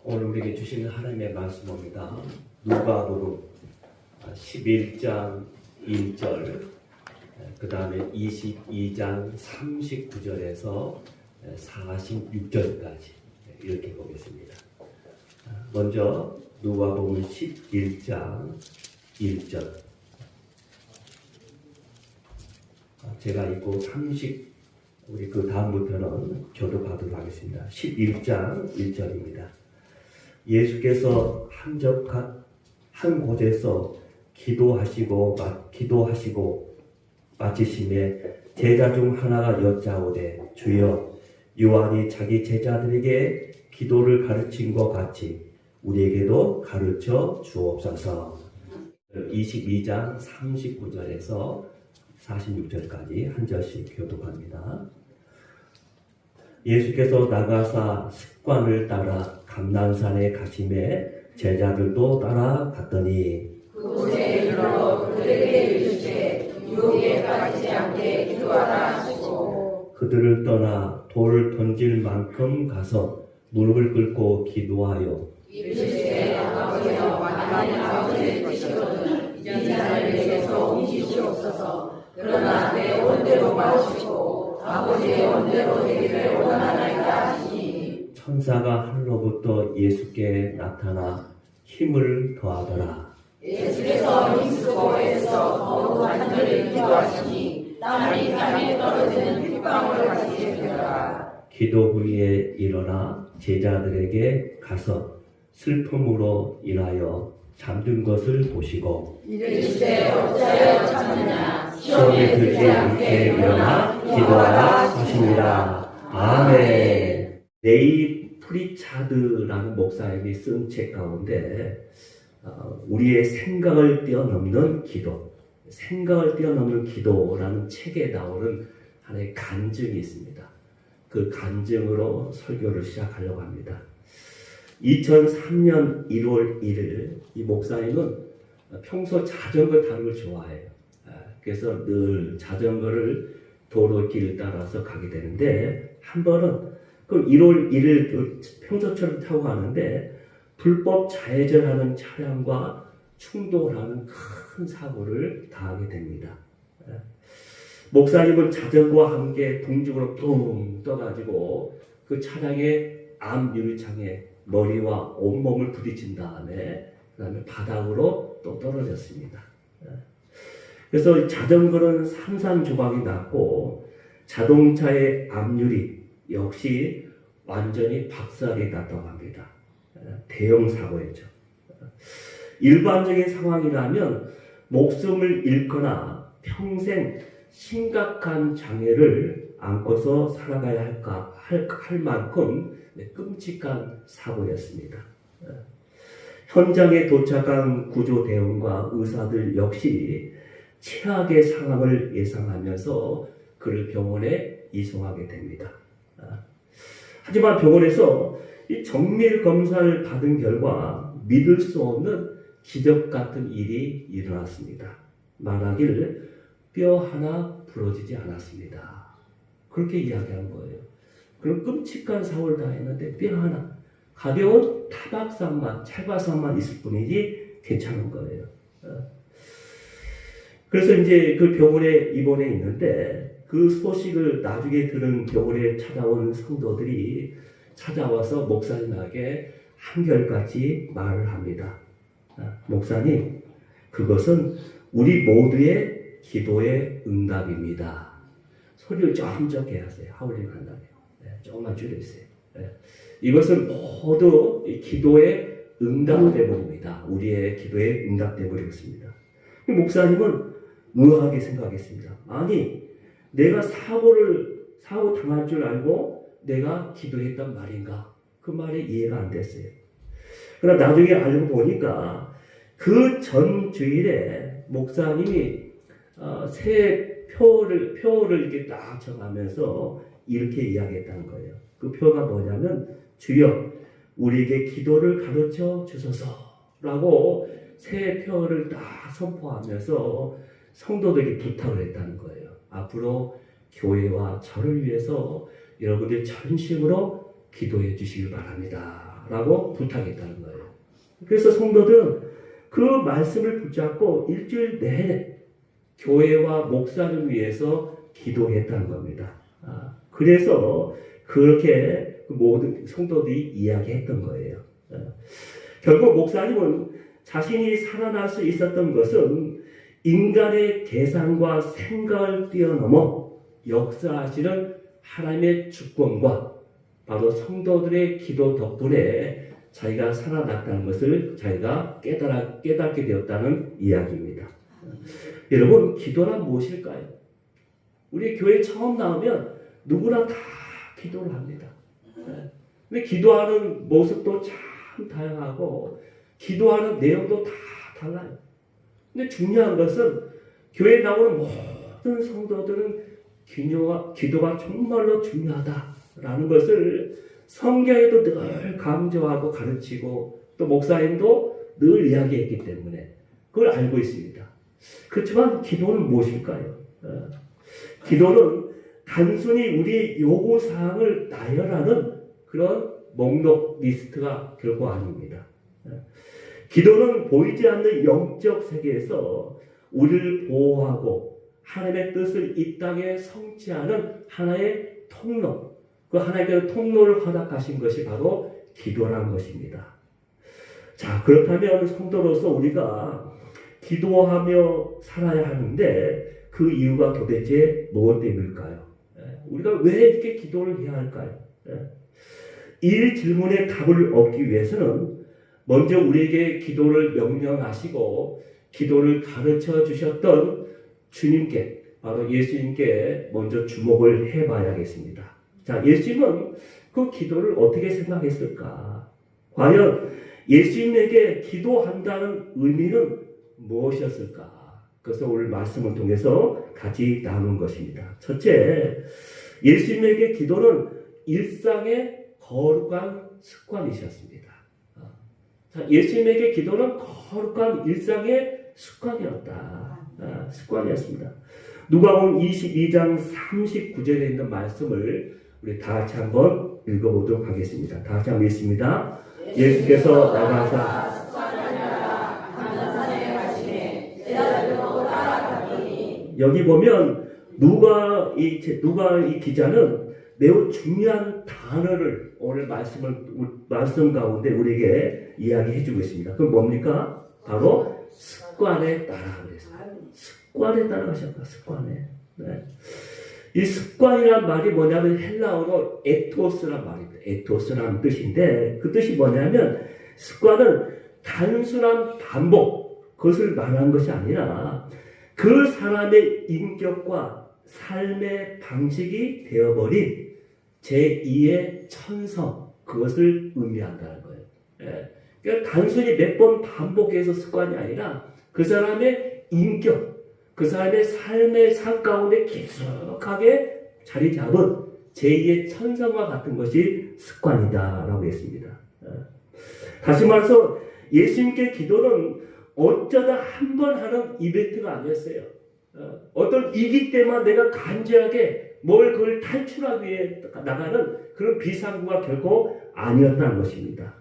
오늘 우리에게 주시는 하나님의 말씀입니다. 누가복음 11장 1절, 그 다음에 22장 39절에서 46절까지 이렇게 보겠습니다. 먼저 누가복음 11장 1절, 제가 읽고 우리 그 다음부터는 교도하도록 하겠습니다. 11장 1절입니다. 예수께서 한 곳에서 기도하시고 마치심에 제자 중 하나가 여짜오되, 주여, 요한이 자기 제자들에게 기도를 가르친 것 같이 우리에게도 가르쳐 주옵소서. 22장 39절에서 46절까지 한 절씩 교독합니다. 예수께서 나가사 습관을 따라 감난산에 가심에 제자들도 따라갔더니 그곳에 이르러 그들에게 이르시되 유혹에 빠지지 않게 기도하라 하시고, 그들을 떠나 돌을 던질 만큼 가서 무릎을 꿇고 기도하여 이르시되 아버지여, 하나님 아버지의 뜻이거든 이 잔을 내게서 옮기시옵소서. 그러나 내 원대로 마시고 아버지의 원대로 되기를 원하나이다 하시니, 천사가 하늘로부터 예수께 나타나 힘을 더하더라. 예수께서 힘쓰고 애써 더욱 하늘을 기도하시니 땀이 땅에 떨어지는 핏방울을 같이 되더라. 기도 후에 일어나 제자들에게 가서 슬픔으로 인하여 잠든 것을 보시고 이르시되 어찌하여 참느냐, 시험에 들지 않게 일어나 기도하라 하시니라. 아멘. 네이 프리차드라는 목사님이 쓴 책 가운데 우리의 생각을 뛰어넘는 기도라는 책에 나오는 하나의 간증이 있습니다. 그 간증으로 설교를 시작하려고 합니다. 2003년 1월 1일 이 목사님은 평소 자전거 타는 걸 좋아해요. 그래서 늘 자전거를 도로길을 따라서 가게 되는데, 한 번은 그 1월 1일 평소처럼 타고 가는데 불법 좌회전하는 차량과 충돌하는 큰 사고를 당하게 됩니다. 목사님은 자전거와 함께 동쪽으로 붕 떠가지고 그 차량의 앞 유리창에 머리와 온몸을 부딪힌 다음에 그 다음에 바닥으로 또 떨어졌습니다. 그래서 자전거는 산산조각이 났고 자동차의 앞유리 역시 완전히 박살이 났다고 합니다. 대형 사고였죠. 일반적인 상황이라면 목숨을 잃거나 평생 심각한 장애를 안고서 살아가야 할 만큼 끔찍한 사고였습니다. 현장에 도착한 구조대원과 의사들 역시 최악의 상황을 예상하면서 그를 병원에 이송하게 됩니다. 하지만 병원에서 이 정밀 검사를 받은 결과 믿을 수 없는 기적 같은 일이 일어났습니다. 말하기를 뼈 하나 부러지지 않았습니다. 그렇게 이야기한 거예요. 그럼 끔찍한 사고를 당했는데 뼈 하나, 가벼운 타박상만, 찰과상만 있을 뿐이지 괜찮은 거예요. 그래서 이제 그 병원에 입원해 있는데, 그 소식을 나중에 들은 병원에 찾아온 성도들이 찾아와서 목사님에게 한결같이 말을 합니다. 목사님, 그것은 우리 모두의 기도의 응답입니다. 소리를 좀 적게 하세요. 하울링 한다면. 조금만 줄여주세요. 이것은 모두 기도의 응답되버립니다. 우리의 기도의 응답되버리겠습니다. 목사님은 의아하게 생각했습니다. 아니, 내가 사고 당할 줄 알고 내가 기도했단 말인가? 그 말이 이해가 안 됐어요. 그러나 나중에 알고 보니까 그 전 주일에 목사님이 새 표를 이렇게 딱 정하면서 이렇게 이야기했다는 거예요. 그 표가 뭐냐면, 주여, 우리에게 기도를 가르쳐 주소서라고 새 표를 딱 선포하면서 성도들에게 부탁을 했다는 거예요. 앞으로 교회와 저를 위해서 여러분들 전심으로 기도해 주시길 바랍니다 라고 부탁했다는 거예요. 그래서 성도들은 그 말씀을 붙잡고 일주일 내내 교회와 목사를 위해서 기도했다는 겁니다. 그래서 그렇게 모든 성도들이 이야기했던 거예요. 결국 목사님은 자신이 살아날 수 있었던 것은 인간의 계산과 생각을 뛰어넘어 역사하시는 하나님의 주권과 바로 성도들의 기도 덕분에 자기가 살아났다는 것을 자기가 깨닫게 되었다는 이야기입니다. 여러분, 기도란 무엇일까요? 우리 교회 처음 나오면 누구나 다 기도를 합니다. 근데 기도하는 모습도 참 다양하고 기도하는 내용도 다 달라요. 근데 중요한 것은 교회에 나오는 모든 성도들은 기도가 정말로 중요하다라는 것을 성경에도 늘 강조하고 가르치고 또 목사님도 늘 이야기했기 때문에 그걸 알고 있습니다. 그렇지만 기도는 무엇일까요? 기도는 단순히 우리의 요구사항을 나열하는 그런 목록 리스트가 결코 아닙니다. 기도는 보이지 않는 영적 세계에서 우리를 보호하고 하나님의 뜻을 이 땅에 성취하는 하나의 통로, 그 하나님께서 통로를 허락하신 것이 바로 기도라는 것입니다. 자, 그렇다면 성도로서 우리가 기도하며 살아야 하는데 그 이유가 도대체 무엇 때문일까요? 우리가 왜 이렇게 기도를 해야 할까요? 이 질문에 답을 얻기 위해서는 먼저 우리에게 기도를 명령하시고 기도를 가르쳐 주셨던 주님께, 바로 예수님께 먼저 주목을 해봐야겠습니다. 자, 예수님은 그 기도를 어떻게 생각했을까? 과연 예수님에게 기도한다는 의미는 무엇이었을까? 그래서 오늘 말씀을 통해서 같이 나눈 것입니다. 첫째, 예수님에게 기도는 일상의 거룩한 습관이셨습니다. 자, 예수님에게 기도는 거룩한 일상의 습관이었습니다. 누가복음 22장 39절에 있는 말씀을 우리 다 같이 한번 읽어보도록 하겠습니다. 다 같이 한번 읽습니다. 예수께서 나가사 여기 보면 누가 이 기자는 매우 중요한 단어를 오늘 말씀 가운데 우리에게 이야기해주고 있습니다. 그건 뭡니까? 바로 습관에 따라 그랬어요. 습관에 따라 하셨다. 습관에. 네. 이 습관이란 말이 뭐냐면 헬라어로 에토스란 말입니다. 에토스라는 뜻인데 그 뜻이 뭐냐면 습관은 단순한 반복, 그것을 말하는 것이 아니라 그 사람의 인격과 삶의 방식이 되어버린 제2의 천성, 그것을 의미한다는 거예요. 그러니까 단순히 몇 번 반복해서 습관이 아니라 그 사람의 인격, 그 사람의 삶의 삶 가운데 깊숙하게 자리 잡은 제2의 천성과 같은 것이 습관이다라고 했습니다. 다시 말해서 예수님께 기도는 어쩌다 한 번 하는 이벤트가 아니었어요. 어떤 위기 때만 내가 간절하게 그걸 탈출하기 위해 나가는 그런 비상구가 결코 아니었다는 것입니다.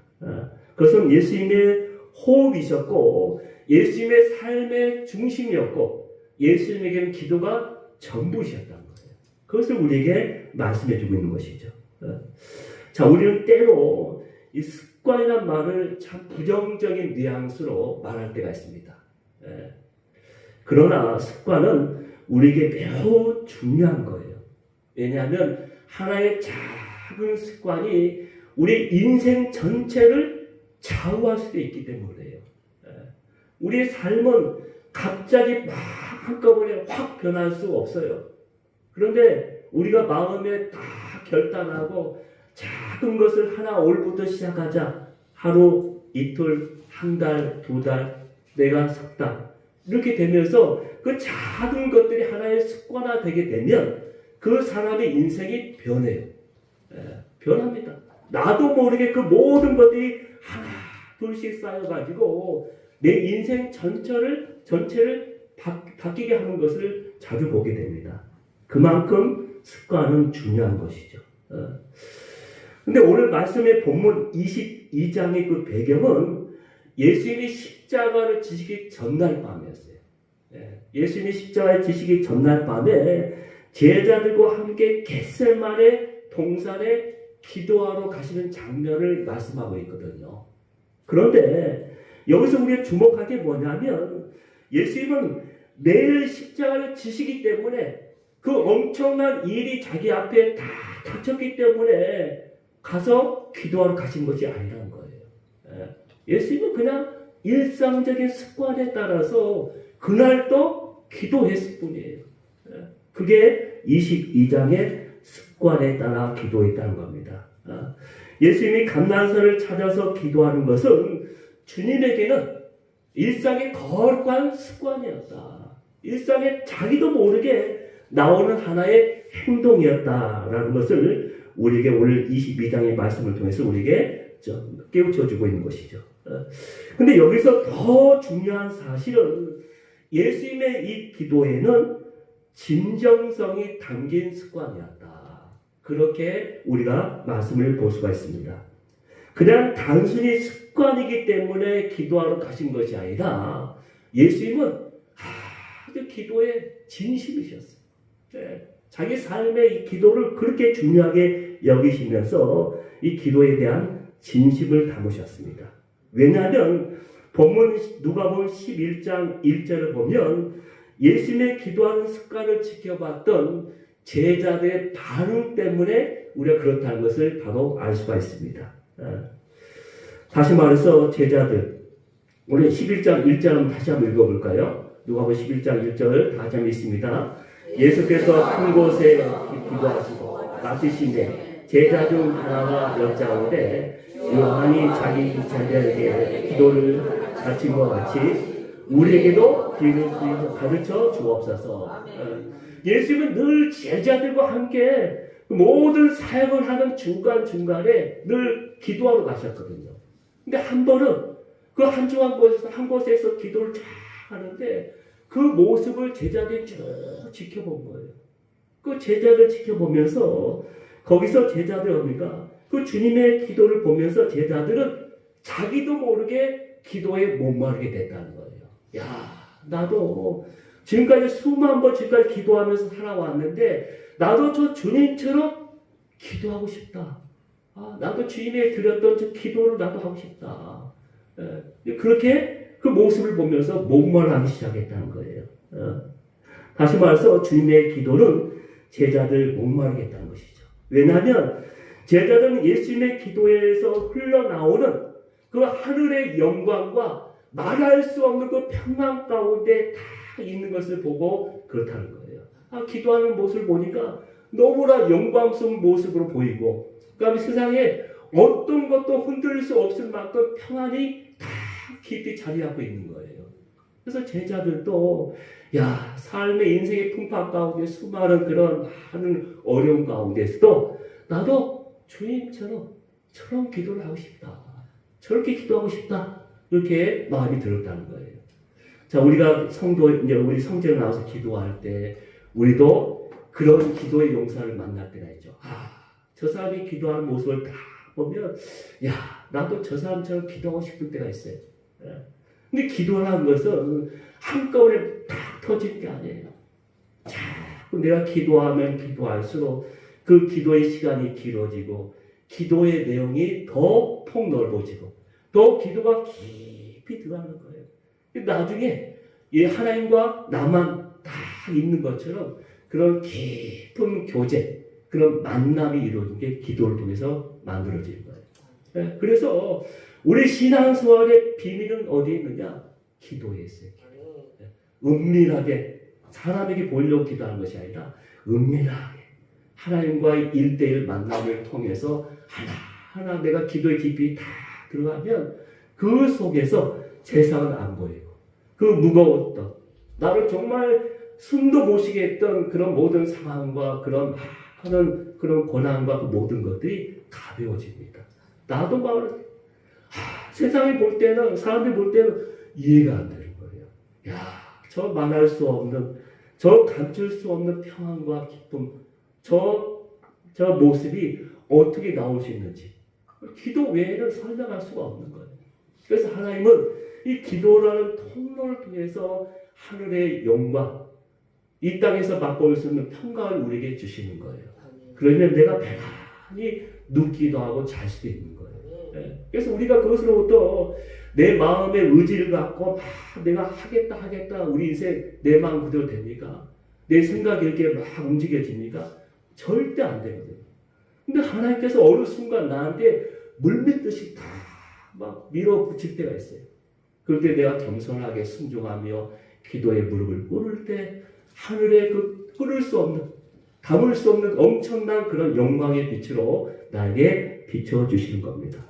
그것은 예수님의 호흡이셨고 예수님의 삶의 중심이었고 예수님에게는 기도가 전부이셨다는 거예요. 그것을 우리에게 말씀해 주고 있는 것이죠. 자, 우리는 때로 이 습관이라는 말을 참 부정적인 뉘앙스로 말할 때가 있습니다. 그러나 습관은 우리에게 매우 중요한 거예요. 왜냐하면 하나의 작은 습관이 우리 인생 전체를 좌우할 수도 있기 때문이에요. 우리의 삶은 갑자기 막 한꺼번에 확 변할 수가 없어요. 그런데 우리가 마음에 딱 결단하고 작은 것을 하나 오늘부터 시작하자. 하루, 이틀, 한 달, 두 달, 내가 석 달. 이렇게 되면서 그 작은 것들이 하나의 습관화 되게 되면 그 사람의 인생이 변해요. 변합니다. 나도 모르게 그 모든 것들이 하나, 둘씩 쌓여가지고 내 인생 전체를 바뀌게 하는 것을 자주 보게 됩니다. 그만큼 습관은 중요한 것이죠. 근데 오늘 말씀의 본문 22장의 그 배경은 예수님이 십자가를 지시기 전날 밤이었어요. 예수님이 십자가를 지시기 전날 밤에 제자들과 함께 겟셀마네 동산에 기도하러 가시는 장면을 말씀하고 있거든요. 그런데 여기서 우리가 주목할 게 뭐냐면 예수님은 내일 십자가를 지시기 때문에 그 엄청난 일이 자기 앞에 다 닥쳤기 때문에 가서 기도하러 가신 것이 아니라는 거예요. 예수님은 그냥 일상적인 습관에 따라서 그날도 기도했을 뿐이에요. 그게 22장의 습관에 따라 기도했다는 겁니다. 예수님이 감난산을 찾아서 기도하는 것은 주님에게는 일상의 거룩한 습관이었다. 일상에 자기도 모르게 나오는 하나의 행동이었다라는 것을 우리에게 오늘 22장의 말씀을 통해서 우리에게 깨우쳐주고 있는 것이죠. 근데 여기서 더 중요한 사실은 예수님의 이 기도에는 진정성이 담긴 습관이었다. 그렇게 우리가 말씀을 볼 수가 있습니다. 그냥 단순히 습관이기 때문에 기도하러 가신 것이 아니라 예수님은 아주 기도에 진심이셨어요. 자기 삶의 이 기도를 그렇게 중요하게 여기시면서 이 기도에 대한 진심을 담으셨습니다. 왜냐하면 본문 누가복음 11장 1절을 보면 예수님의 기도하는 습관을 지켜봤던 제자들의 반응 때문에 우리가 그렇다는 것을 바로 알 수가 있습니다. 다시 말해서 제자들, 우리 11장 1절 다시 한번 읽어볼까요? 누가복음 11장 1절 다시 한번 읽습니다. 예수께서 한 곳에 기도하시고 마치신데 제자 중 하나가 여짜오되 요한이 자기 제자에게 기도를 가르친 것 같이 우리에게도 기도를 가르쳐 주옵소서. 예수님은 늘 제자들과 함께 모든 사역을 하는 중간중간에 늘 기도하러 가셨거든요. 근데 한 번은 그 한 곳에서 기도를 쫙 하는데 그 모습을 제자들이 쭉 지켜본 거예요. 그 제자들 지켜보면서 거기서 제자들 뭡니까? 그 주님의 기도를 보면서 제자들은 자기도 모르게 기도에 목마르게 됐다는 거예요. 야, 나도 지금까지 수만 번 지금까지 기도하면서 살아왔는데 나도 저 주님처럼 기도하고 싶다. 나도 주님의 드렸던 저 기도를 나도 하고 싶다. 그렇게 그 모습을 보면서 목말라하기 시작했다는 거예요. 다시 말해서 주님의 기도는 제자들 목마르게 했다는 것이죠. 왜냐하면 제자들은 예수님의 기도에서 흘러나오는 그 하늘의 영광과 말할 수 없는 그 평강 가운데 다 있는 것을 보고 그렇다는 거예요. 기도하는 모습을 보니까 너무나 영광스러운 모습으로 보이고 그다음에 세상에 어떤 것도 흔들릴 수 없을 만큼 평안이 다 깊이 자리하고 있는 거예요. 그래서 제자들도 삶의 인생의 풍파 가운데 수많은 그런 많은 어려움 가운데서도 나도 주님처럼 저런 기도를 하고 싶다. 저렇게 기도하고 싶다. 이렇게 마음이 들었다는 거예요. 자, 우리가 우리 성전에 나와서 기도할 때 우리도 그런 기도의 용사를 만날 때가 있죠. 저 사람이 기도하는 모습을 다 보면 나도 저 사람처럼 기도하고 싶을 때가 있어요. 근데 기도라는 것은 한꺼번에 탁 터지는 게 아니에요. 자꾸 내가 기도하면 기도할수록 그 기도의 시간이 길어지고 기도의 내용이 더 폭넓어지고 또 기도가 깊이 들어가는 거예요. 나중에 이 하나님과 나만 다 있는 것처럼 그런 깊은 교제, 그런 만남이 이루어진 게 기도를 통해서 만들어지는 거예요. 그래서 우리 신앙생활의 비밀은 어디에 있느냐? 기도에 있어요. 은밀하게 사람에게 보이려고 기도하는 것이 아니라 은밀하게 하나님과의 1대1 만남을 통해서 하나하나 내가 기도의 깊이 다 들어가면 그 속에서 세상은 안 보이고 그 무거웠던 나를 정말 숨도 못 쉬게 했던 그런 모든 상황과 그런 많은 그런 고난과 그 모든 것들이 가벼워집니다. 나도 막 세상이 볼 때는 사람들이 볼 때는 이해가 안 되는 거예요. 저 말할 수 없는 저 감출 수 없는 평안과 기쁨 저 모습이 어떻게 나올 수 있는지 기도 외에는 설명할 수가 없는 거예요. 그래서 하나님은 이 기도라는 통로를 통해서 하늘의 영광, 이 땅에서 맛볼 수 있는 평강을 우리에게 주시는 거예요. 그러면 내가 편안히 눕기도 하고 잘 수도 있는 거예요. 그래서 우리가 그것으로부터 내 마음의 의지를 갖고 내가 하겠다 우리 인생 내 마음 그대로 됩니까? 내 생각이 이렇게 막 움직여집니까? 절대 안 되거든요. 근데 하나님께서 어느 순간 나한테 물밀듯이 다 막 밀어붙일 때가 있어요. 그럴 때 내가 겸손하게 순종하며 기도에 무릎을 꿇을 때 하늘에 그 끊을 수 없는, 담을 수 없는 엄청난 그런 영광의 빛으로 나에게 비춰주시는 겁니다.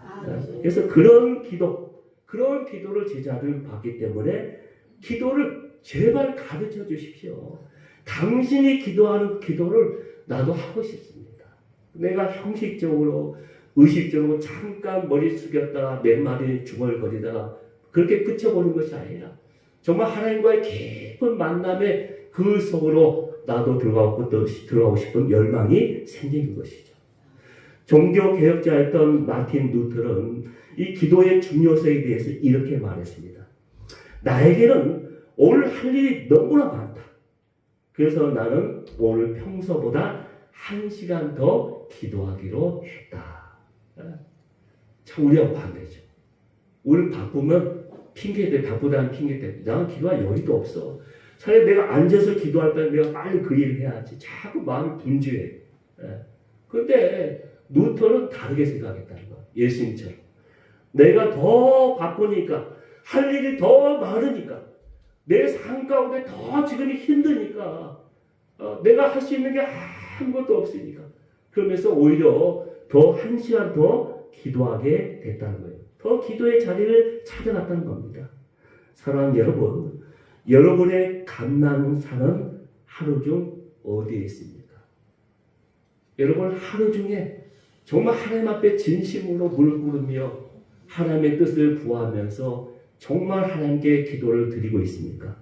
그래서 그런 기도를 제자들 받기 때문에 기도를 제발 가르쳐 주십시오. 당신이 기도하는 그 기도를 나도 하고 싶습니다. 내가 형식적으로 의식적으로 잠깐 머리 숙였다가 몇 마디 중얼거리다가 그렇게 그쳐보는 것이 아니라 정말 하나님과의 깊은 만남에 그 속으로 나도 들어가고 싶은 열망이 생기는 것이죠. 종교개혁자였던 마틴 루터는 이 기도의 중요성에 대해서 이렇게 말했습니다. 나에게는 오늘 할 일이 너무나 많다. 그래서 나는 오늘 평소보다 1시간 더 기도하기로 했다. 참 우리하고 반대죠. 우리는 바쁘면 핑계대, 바쁘다는 핑계대. 나는 기도할 여유도 없어. 차라리 내가 앉아서 기도할 때 내가 빨리 그 일을 해야지. 자꾸 마음이 분주해. 그런데 루터는 다르게 생각했다는 거야. 예수님처럼. 내가 더 바쁘니까, 할 일이 더 많으니까, 내 삶 가운데 더 지금이 힘드니까, 내가 할 수 있는 게 아무것도 없으니까. 그러면서 오히려 더 1시간 더 기도하게 됐다는 거예요. 더 기도의 자리를 찾아갔다는 겁니다. 사랑하는 여러분, 여러분의 감난사는 하루 중 어디에 있습니까? 여러분 하루 중에 정말 하나님 앞에 진심으로 무릎 꿇으며 하나님의 뜻을 구하면서 정말 하나님께 기도를 드리고 있습니까?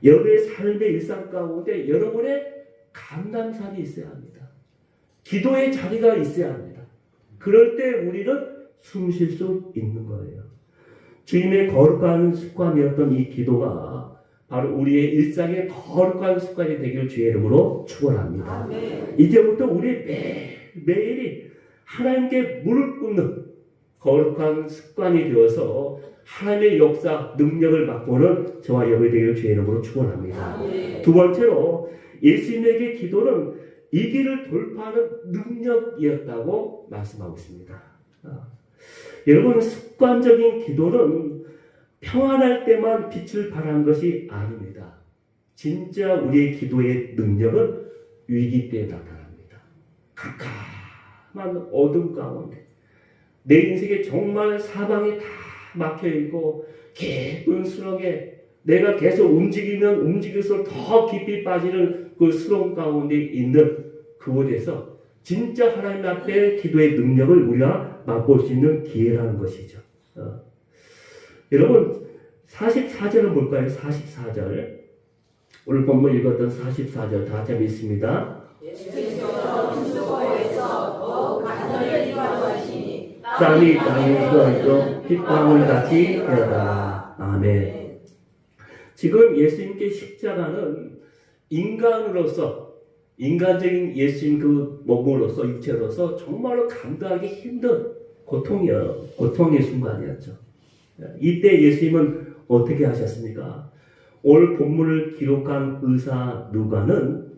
여러분의 삶의 일상 가운데 여러분의 감난산이 있어야 합니다. 기도의 자리가 있어야 합니다. 그럴 때 우리는 숨 쉴 수 있는 거예요. 주님의 거룩한 습관이었던 이 기도가 바로 우리의 일상의 거룩한 습관이 되기를 주의 이름으로 축원합니다. 이제부터 우리 매일이 하나님께 무릎 꿇는 거룩한 습관이 되어서 하나님의 역사, 능력을 맛보는 저와 여러분이 되기를 주의 이름으로 축원합니다. 두 번째로 예수님에게 기도는 이 길을 돌파하는 능력이었다고 말씀하고 있습니다. 여러분, 습관적인 기도는 평안할 때만 빛을 발하는 것이 아닙니다. 진짜 우리의 기도의 능력은 위기 때에 나타납니다. 캄캄한 어둠 가운데 내 인생에 정말 사방이 다 막혀있고 깊은 수렁에 내가 계속 움직이면 움직일수록 더 깊이 빠지는 그 수렁 가운데 있는 그곳에서 진짜 하나님 앞에 기도의 능력을 우리가 맛볼 수 있는 기회라는 것이죠. 여러분 44절은 뭘까요? 44절 오늘 본문 읽었던 44절 다 같이 읽습니다. 예수께서 힘쓰고에서 더욱 간절히 기도하시니 땀이 땅에 흘러있고 핏방울같이 되었다. 아멘. 지금 예수님께 십자가는 인간으로서 인간적인 예수님 그 몸으로서 육체로서 정말로 감당하기 힘든 고통의 순간이었죠. 이때 예수님은 어떻게 하셨습니까? 오늘 본문을 기록한 의사 누가는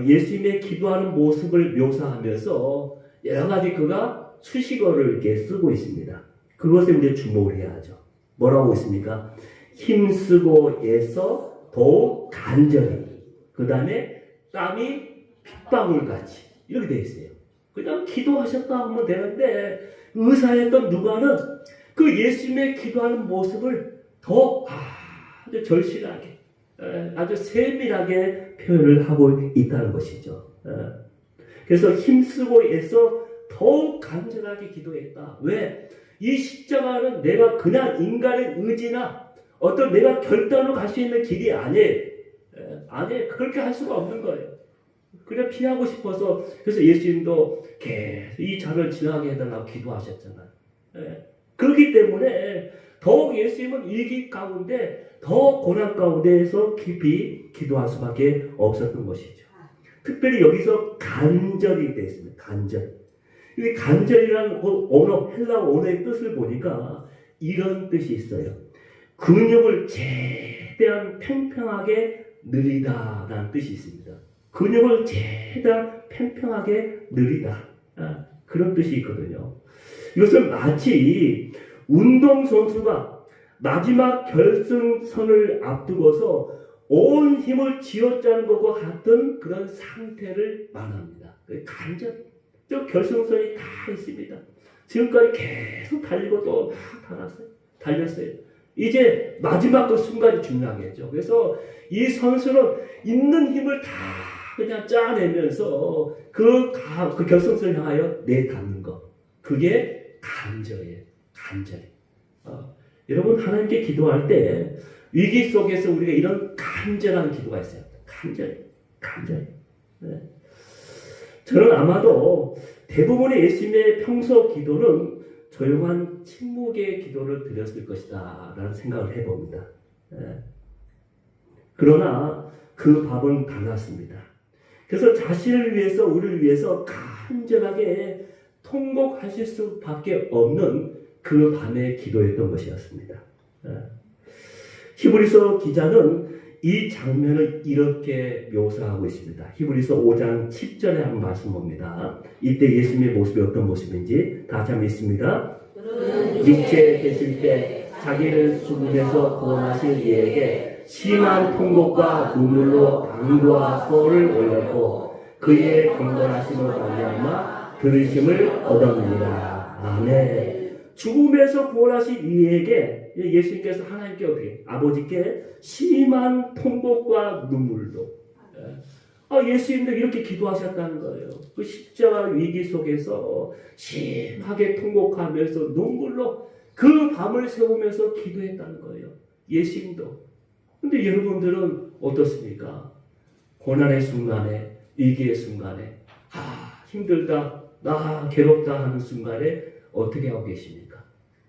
예수님의 기도하는 모습을 묘사하면서 여러 가지 그가 수식어를 이렇게 쓰고 있습니다. 그것에 우리가 주목을 해야 하죠. 뭐라고 있습니까? 힘쓰고 애써 더욱 간절히 그 다음에 땀이 핏방울같이 이렇게 되어 있어요. 그냥 기도하셨다 하면 되는데 의사였던 누가는 그 예수님의 기도하는 모습을 더 아주 절실하게 아주 세밀하게 표현을 하고 있다는 것이죠. 그래서 힘쓰고 애써 더욱 간절하게 기도했다. 왜? 이 십자가는 내가 그냥 인간의 의지나 어떤 내가 결단으로 갈 수 있는 길이 아니에요. 그렇게 할 수가 없는 거예요. 그래 피하고 싶어서 그래서 예수님도 계속 이 잔을 지나게 해달라고 기도하셨잖아요. 예. 그렇기 때문에 더욱 예수님은 위기 가운데 더 고난 가운데에서 깊이 기도할 수밖에 없었던 것이죠. 특별히 여기서 간절히 되어 있습니다. 간절. 이 간절이라는 언어, 헬라어 언어의 뜻을 보니까 이런 뜻이 있어요. 근육을 최대한 팽팽하게 늘리다라는 뜻이 있습니다. 근육을 최대한 팽팽하게 늘리다. 그런 뜻이 있거든요. 이것은 마치 운동선수가 마지막 결승선을 앞두고서 온 힘을 쥐어짜는 것과 같은 그런 상태를 말합니다. 간절, 저 결승선이 다 있습니다. 지금까지 계속 달리고 또 막 달렸어요. 이제 마지막 그 순간이 중요하겠죠. 그래서 이 선수는 있는 힘을 다 그냥 짜내면서 그 결승선을 향하여 내닿는 것. 그게 간절이에요. 간절. 여러분 하나님께 기도할 때 위기 속에서 우리가 이런 간절한 기도가 있어요. 간절. 네. 저는 아마도 대부분의 예수님의 평소 기도는 조용한 침묵의 기도를 드렸을 것이다 라는 생각을 해봅니다. 네. 그러나 그 밥은 달랐습니다. 그래서 자신을 위해서 우리를 위해서 간절하게 통곡하실 수밖에 없는 그 밤에 기도했던 것이었습니다. 히브리서 기자는 이 장면을 이렇게 묘사하고 있습니다. 히브리서 5장 10절에 한 말씀 봅니다. 이때 예수님의 모습이 어떤 모습인지 다 같이 한번 읽습니다. 육체에 계실 때 자기를 죽음에서 구원하신 이에게 심한 통곡과 눈물로 강도와 소를 올렸고 그의 경건하심을 말미암아 들으심을 얻었느니라. 아멘. 죽음에서 구원하신 이에게 예수님께서 하나님께 어떻게 아버지께 심한 통곡과 눈물로 예수님도 이렇게 기도하셨다는 거예요. 그 십자가 위기 속에서 심하게 통곡하면서 눈물로 그 밤을 새우면서 기도했다는 거예요. 예수님도. 근데 여러분들은 어떻습니까? 고난의 순간에 위기의 순간에 힘들다 나 괴롭다 하는 순간에 어떻게 하고 계십니까?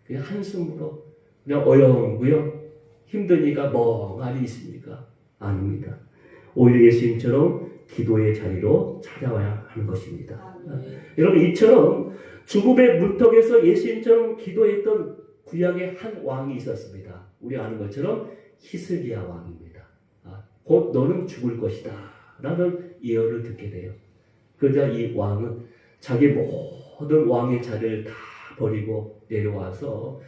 그냥 한숨으로 그냥 어영부영 힘드니까 멍하니 있습니까? 아닙니다. 오히려 예수님처럼 기도의 자리로 찾아와야 하는 것입니다. 여러분 이처럼 죽음의 문턱에서 예수님처럼 기도했던 구약의 한 왕이 있었습니다. 우리 아는 것처럼 히스기야 왕입니다. 곧 너는 죽을 것이다 라는 예언을 듣게 돼요. 그러자 이 왕은 자기 모든 왕의 자리를 다 버리고 내려와서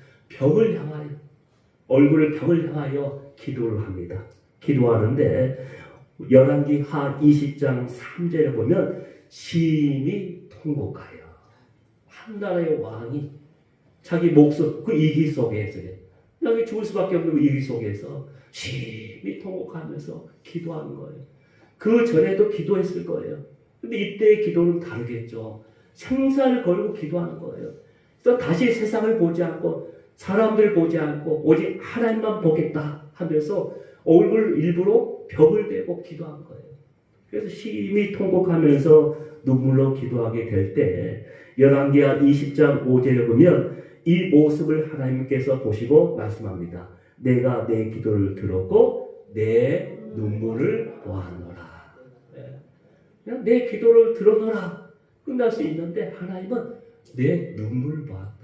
얼굴을 벽을 향하여 기도를 합니다. 기도하는데 열왕기 하 20장 3절에 보면 심히 통곡하여 한 나라의 왕이 자기 목숨 그 위기 속에서 여기 죽을 수밖에 없는 그 위기 속에서 심히 통곡하면서 기도하는 거예요. 그 전에도 기도했을 거예요. 근데 이때의 기도는 다르겠죠. 생사를 걸고 기도하는 거예요. 그래서 다시 세상을 보지 않고 사람들 보지 않고 오직 하나님만 보겠다 하면서 얼굴 일부러 벽을 대고 기도한 거예요. 그래서 심히 통곡하면서 눈물로 기도하게 될 때 열왕기하 20장 5절에 보면 이 모습을 하나님께서 보시고 말씀합니다. 내가 내 기도를 들었고 내 눈물을 보았노라. 그냥 내 기도를 들어노라 끝날 수 있는데 하나님은 내 눈물을 보았다.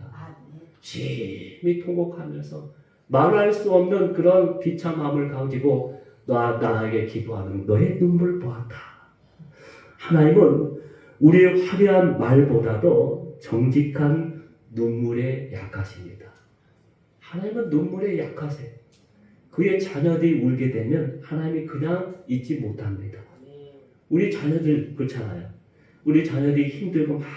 심히 통곡하면서 말할 수 없는 그런 비참함을 가지고 나에게 기도하는 너의 눈물을 보았다. 하나님은 우리의 화려한 말보다도 정직한 눈물에 약하십니다. 하나님은 눈물에 약하세요. 그의 자녀들이 울게 되면 하나님이 그냥 잊지 못합니다. 우리 자녀들 그렇잖아요. 우리 자녀들이 힘들고 막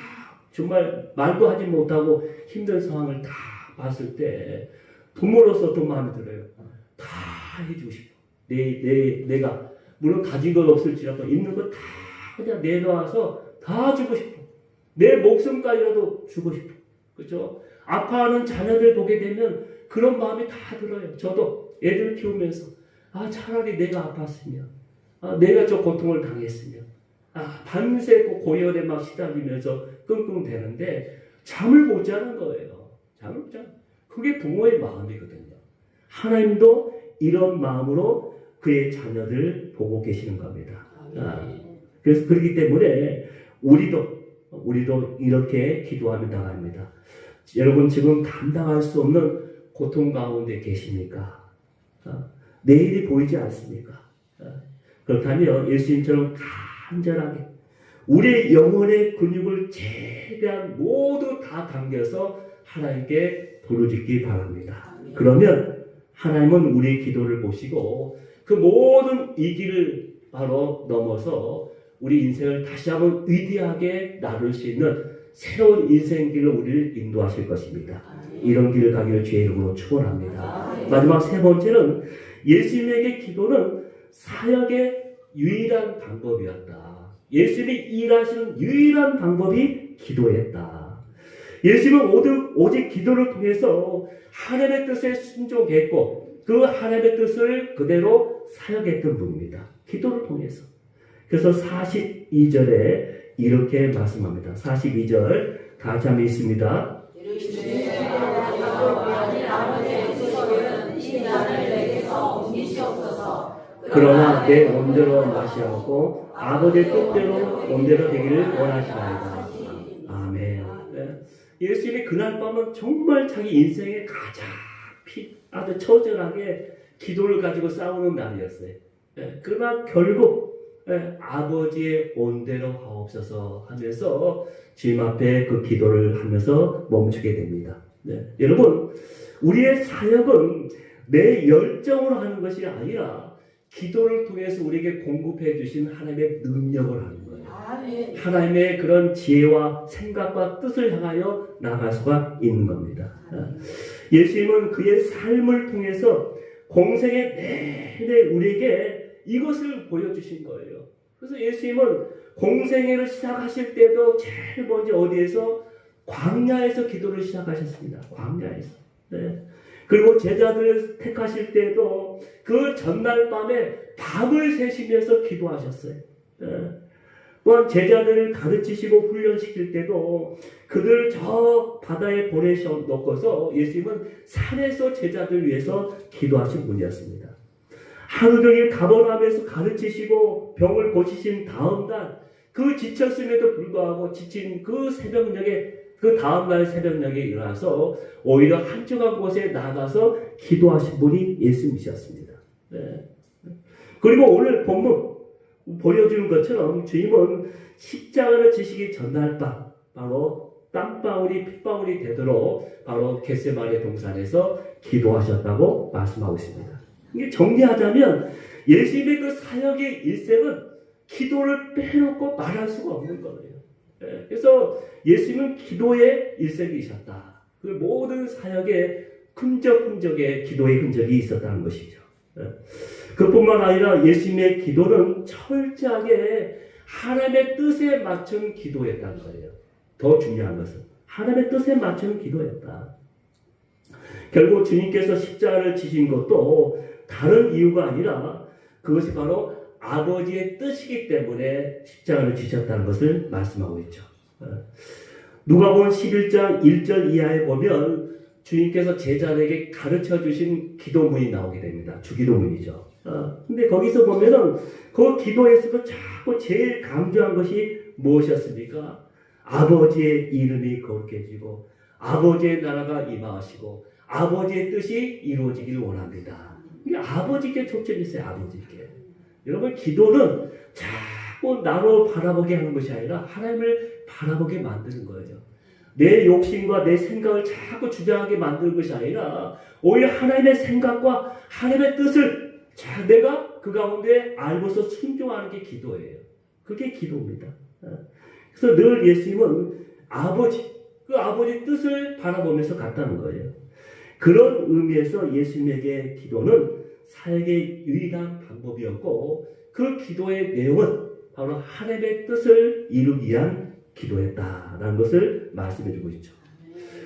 정말 말도 하지 못하고 힘든 상황을 다 봤을 때 부모로서 더 마음에 들어요. 다 해주고 싶어. 내가 물론 가진 건 없을지라도 있는 거 다 그냥 내놔서 다 주고 싶어. 내 목숨까지라도 주고 싶어. 그렇죠? 아파하는 자녀들 보게 되면 그런 마음이 다 들어요. 저도 애들 키우면서 차라리 내가 아팠으면 내가 저 고통을 당했으면 밤새 고열에 막 시달리면서 끙끙대는데 잠을 못 자는 거예요. 잠을 못 자. 그게 부모의 마음이거든요. 하나님도 이런 마음으로 그의 자녀들 보고 계시는 겁니다. 그래서 그렇기 때문에 우리도 이렇게 기도하며 나갑니다. 여러분 지금 감당할 수 없는 고통 가운데 계십니까? 내일이 보이지 않습니까? 그렇다면 예수님처럼 간절하게 우리의 영혼의 근육을 최대한 모두 다 당겨서 하나님께 부르짖기 바랍니다. 그러면 하나님은 우리의 기도를 보시고 그 모든 위기를 바로 넘어서 우리 인생을 다시 한번 위대하게 나눌 수 있는 새로운 인생길로 우리를 인도하실 것입니다. 이런 길을 가기를 주의 이름으로 축원합니다. 마지막 세 번째는 예수님에게 기도는 사역의 유일한 방법이었다. 예수님이 일하시는 유일한 방법이 기도였다. 예수님은 오직 기도를 통해서 하나님의 뜻에 순종했고 그 하나님의 뜻을 그대로 사역했던 분입니다. 기도를 통해서. 그래서 42절에 이렇게 말씀합니다. 42절 다 같이 한번 읽습니다. 그러나 내 몸대로 마시옵고 아버지의 뜻대로 몸대로 되기를 원하시나이다. 아멘. 예수님이 그날 밤은 정말 자기 인생의 가장 아주 처절하게 기도를 가지고 싸우는 날이었어요. 그러나 결국 아버지의 온대로 하옵소서 하면서 주님 앞에 그 기도를 하면서 멈추게 됩니다. 여러분, 우리의 사역은 내 열정으로 하는 것이 아니라 기도를 통해서 우리에게 공급해 주신 하나님의 능력을 하는 거예요. 하나님의 그런 지혜와 생각과 뜻을 향하여 나아갈 수가 있는 겁니다. 예수님은 그의 삶을 통해서 공생의 내내 우리에게 이것을 보여주신 거예요. 그래서 예수님은 공생애를 시작하실 때도 제일 먼저 어디에서? 광야에서 기도를 시작하셨습니다. 광야에서. 그리고 제자들을 택하실 때도 그 전날 밤에 밤을 새시면서 기도하셨어요. 또한 제자들을 가르치시고 훈련시킬 때도 그들 저 바다에 보내셔 놓고서 예수님은 산에서 제자들 위해서 기도하신 분이었습니다. 하루 종일 가버나움에서 가르치시고 병을 고치신 다음 날 그 지쳤음에도 불구하고 지친 그 새벽녘에 그 다음날 새벽녘에 일어나서 오히려 한적한 곳에 나가서 기도하신 분이 예수님이셨습니다. 그리고 오늘 본문 보여주는 것처럼 주님은 십자가를 지시기 전날 밤 바로 땀방울이 핏방울이 되도록 바로 겟세마네 동산에서 기도하셨다고 말씀하고 있습니다. 이게 정리하자면 예수님의 그 사역의 일생은 기도를 빼놓고 말할 수가 없는 거예요. 그래서 예수님은 기도의 일생이셨다. 그 모든 사역의 흔적에 기도의 흔적이 있었다는 것이죠. 그뿐만 아니라 예수님의 기도는 철저하게 하나님의 뜻에 맞춘 기도였다는 거예요. 더 중요한 것은 하나님의 뜻에 맞춘 기도였다. 결국 주님께서 십자가를 지신 것도 다른 이유가 아니라 그것이 바로 아버지의 뜻이기 때문에 십자가를 지셨다는 것을 말씀하고 있죠. 누가복음 11장 1절 이하에 보면 주님께서 제자들에게 가르쳐 주신 기도문이 나오게 됩니다. 주기도문이죠. 근데 거기서 보면은 그 기도에서도 자꾸 제일 강조한 것이 무엇이었습니까? 아버지의 이름이 거룩해지고 아버지의 나라가 임하시고 아버지의 뜻이 이루어지기를 원합니다. 이게 아버지께 초점이 있어요. 아버지께. 여러분 기도는 자꾸 나로 바라보게 하는 것이 아니라 하나님을 바라보게 만드는 거예요. 내 욕심과 내 생각을 자꾸 주장하게 만드는 것이 아니라 오히려 하나님의 생각과 하나님의 뜻을 내가 그 가운데 알고서 순종하는 게 기도예요. 그게 기도입니다. 그래서 늘 예수님은 그 아버지 뜻을 바라보면서 갔다는 거예요. 그런 의미에서 예수님에게 기도는 사역의 유일한 방법이었고 그 기도의 내용은 바로 하나님의 뜻을 이루기 위한 기도였다라는 것을 말씀해주고 있죠.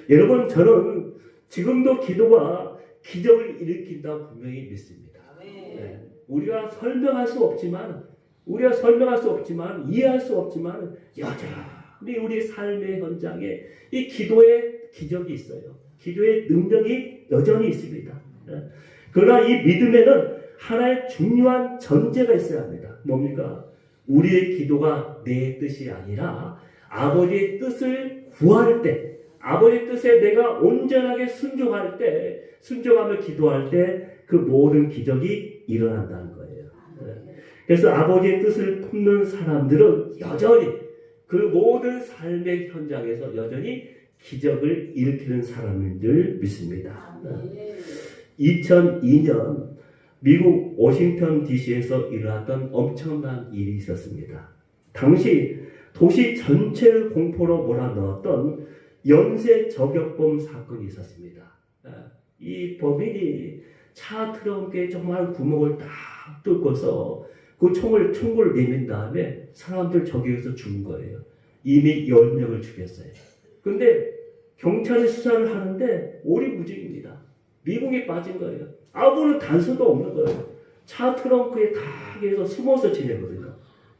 여러분 저는 지금도 기도가 기적을 일으킨다고 분명히 믿습니다. 우리가 설명할 수 없지만 우리가 설명할 수 없지만, 이해할 수 없지만 여전히 우리 삶의 현장에 이 기도의 기적이 있어요. 기도의 능력이 여전히 있습니다. 그러나 이 믿음에는 하나의 중요한 전제가 있어야 합니다. 뭡니까? 우리의 기도가 내 뜻이 아니라 아버지의 뜻을 구할 때, 아버지의 뜻에 내가 온전하게 순종할 때, 순종하며 기도할 때 그 모든 기적이 일어난다는 거예요. 그래서 아버지의 뜻을 품는 사람들은 여전히 그 모든 삶의 현장에서 여전히 기적을 일으키는 사람인 줄 믿습니다. 2002년 미국 워싱턴 DC에서 일어났던 엄청난 일이 있었습니다. 당시 도시 전체를 공포로 몰아넣었던 연쇄 저격범 사건이 있었습니다. 이 범인이 차 트렁크에 조그마한 구멍을 딱 뚫고서 그 총을 내민 다음에 사람들 저기에서 죽은 거예요. 이미 10명을 죽였어요. 근데 경찰이 수사를 하는데 오리무중입니다. 미국에 빠진 거예요. 아무런 단서도 없는 거예요. 차 트렁크에 다 해서 숨어서 지내거든요.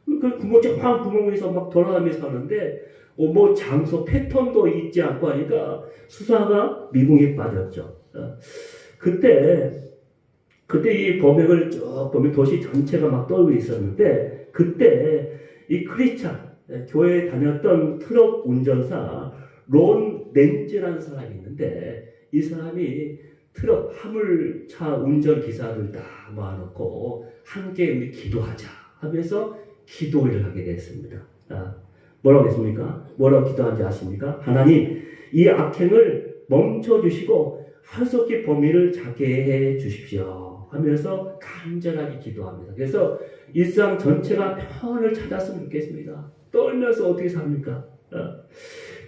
그 구멍, 조그마한 구멍에서 막 돌아가면서 하는데 뭐 장소 패턴도 있지 않고 하니까 수사가 미궁에 빠졌죠. 그때 이 범행을 쭉 보면 도시 전체가 막 떨고 있었는데, 그때 이 크리스찬 교회에 다녔던 트럭 운전사 론 렌즈라는 사람이 있는데, 이 사람이 트럭 화물차 운전 기사들 다 모아놓고 함께 우리 기도하자 하면서 기도를 하게 됐습니다. 뭐라고 했습니까? 뭐라고 기도한지 아십니까? 하나님, 이 악행을 멈춰주시고 하속히 범인을 잡게 해 주십시오 하면서 간절하게 기도합니다. 그래서 일상 전체가 평안을 찾았으면 좋겠습니다. 떨면서 어떻게 삽니까?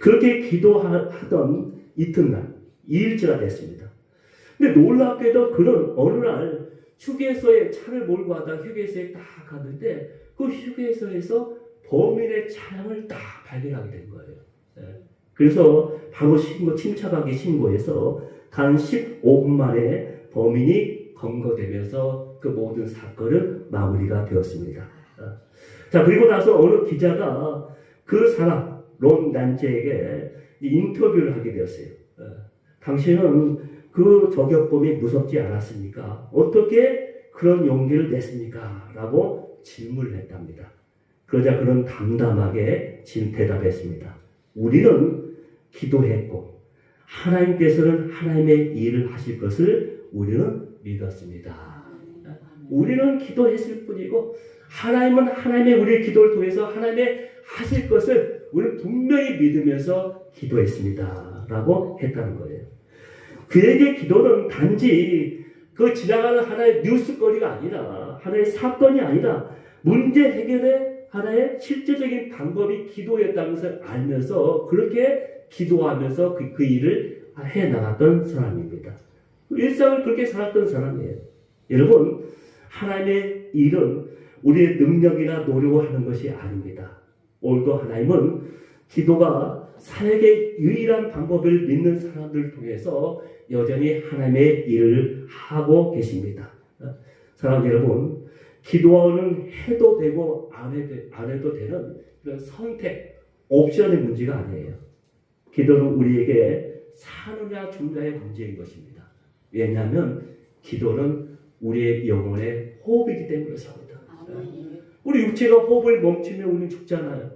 그렇게 기도하던 이튿날 2일째가 됐습니다. 근데 놀랍게도 그는 어느 날 휴게소에 차를 몰고 가다 휴게소에 딱 갔는데 그 휴게소에서 범인의 차량을 딱 발견하게 된 거예요. 그래서 바로 침착하게 신고해서 단 15분 만에 범인이 검거되면서 그 모든 사건은 마무리가 되었습니다. 자, 그리고 나서 어느 기자가 그 사람 론 난제에게 인터뷰를 하게 되었어요. 당신은 그 저격범이 무섭지 않았습니까? 어떻게 그런 용기를 냈습니까? 라고 질문을 했답니다. 그러자 그는 담담하게 대답했습니다. 우리는 기도했고 하나님께서는 하나님의 일을 하실 것을 우리는 믿었습니다. 우리는 기도했을 뿐이고 하나님은 하나님의 우리의 기도를 통해서 하나님의 하실 것을 우리는 분명히 믿으면서 기도했습니다. 라고 했다는 거예요. 그에게 기도는 단지 그 지나가는 하나의 뉴스거리가 아니라 하나의 사건이 아니라 문제 해결의 하나의 실제적인 방법이 기도였다는 것을 알면서 그렇게 기도하면서 그 일을 해나갔던 사람입니다. 일상을 그렇게 살았던 사람이에요. 여러분, 하나님의 일은 우리의 능력이나 노력을 하는 것이 아닙니다. 오늘도 하나님은 기도가 사역의 유일한 방법을 믿는 사람들을 통해서 여전히 하나님의 일을 하고 계십니다. 사랑하는 여러분, 기도는 해도 되고 안 해도 되는 그런 선택, 옵션의 문제가 아니에요. 기도는 우리에게 사느냐 죽느냐의 문제인 것입니다. 왜냐하면 기도는 우리의 영혼의 호흡이기 때문에 그렇습니다. 우리 육체가 호흡을 멈추면 우리는 죽잖아요.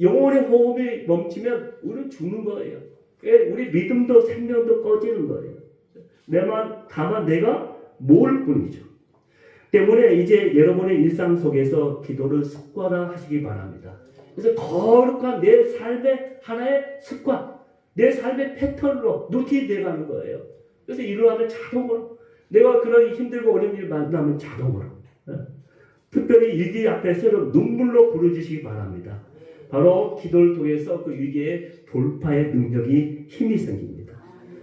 영혼의 호흡이 멈추면 우리는 죽는 거예요. 우리 믿음도 생명도 꺼지는 거예요. 다만 내가 모을 뿐이죠. 때문에 이제 여러분의 일상 속에서 기도를 습관화하시기 바랍니다. 그래서 거룩한 내 삶의 하나의 습관, 내 삶의 패턴으로 루틴이 되어가는 거예요. 그래서 일어나면 자동으로 내가 그런 힘들고 어려운 일 만나면 자동으로 특별히 위기 앞에서는 눈물로 부르짖으시기 바랍니다. 바로 기도를 통해서 그 위기의 돌파의 능력이 힘이 생깁니다.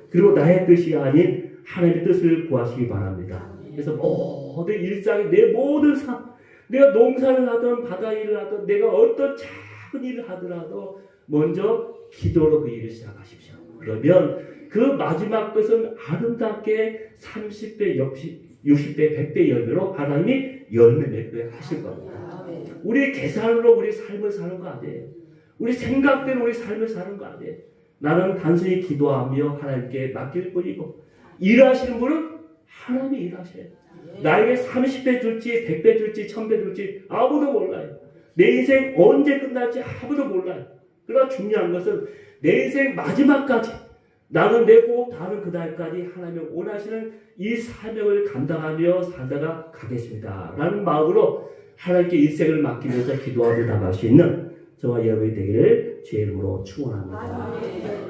그리고 나의 뜻이 아닌 하나님의 뜻을 구하시기 바랍니다. 그래서 모든 일상의 내 모든 삶, 내가 농사를 하든 바다 일을 하든 내가 어떤 작은 일을 하더라도 먼저 기도로 그 일을 시작하십시오. 그러면 그 마지막 것은 아름답게 30배, 60배, 100배 열매로 하나님이 열매 맺게 하실 겁니다. 우리 계산으로 우리 삶을 사는 거 아니에요. 우리 생각대로 우리 삶을 사는 거 아니에요. 나는 단순히 기도하며 하나님께 맡길 뿐이고 일하시는 분은 하나님이 일하셔요. 나에게 30배 줄지 100배 줄지 1000배 줄지 아무도 몰라요. 내 인생 언제 끝날지 아무도 몰라요. 그러나 중요한 것은 내 인생 마지막까지 나는 내 호흡 다하는 그날까지 하나님이 원하시는 이 사명을 감당하며 살다가 가겠습니다 라는 마음으로 하나님께 인생을 맡기면서 기도하며 나갈 수 있는 저와 여러분이 되기를 주의 이름으로 축원합니다.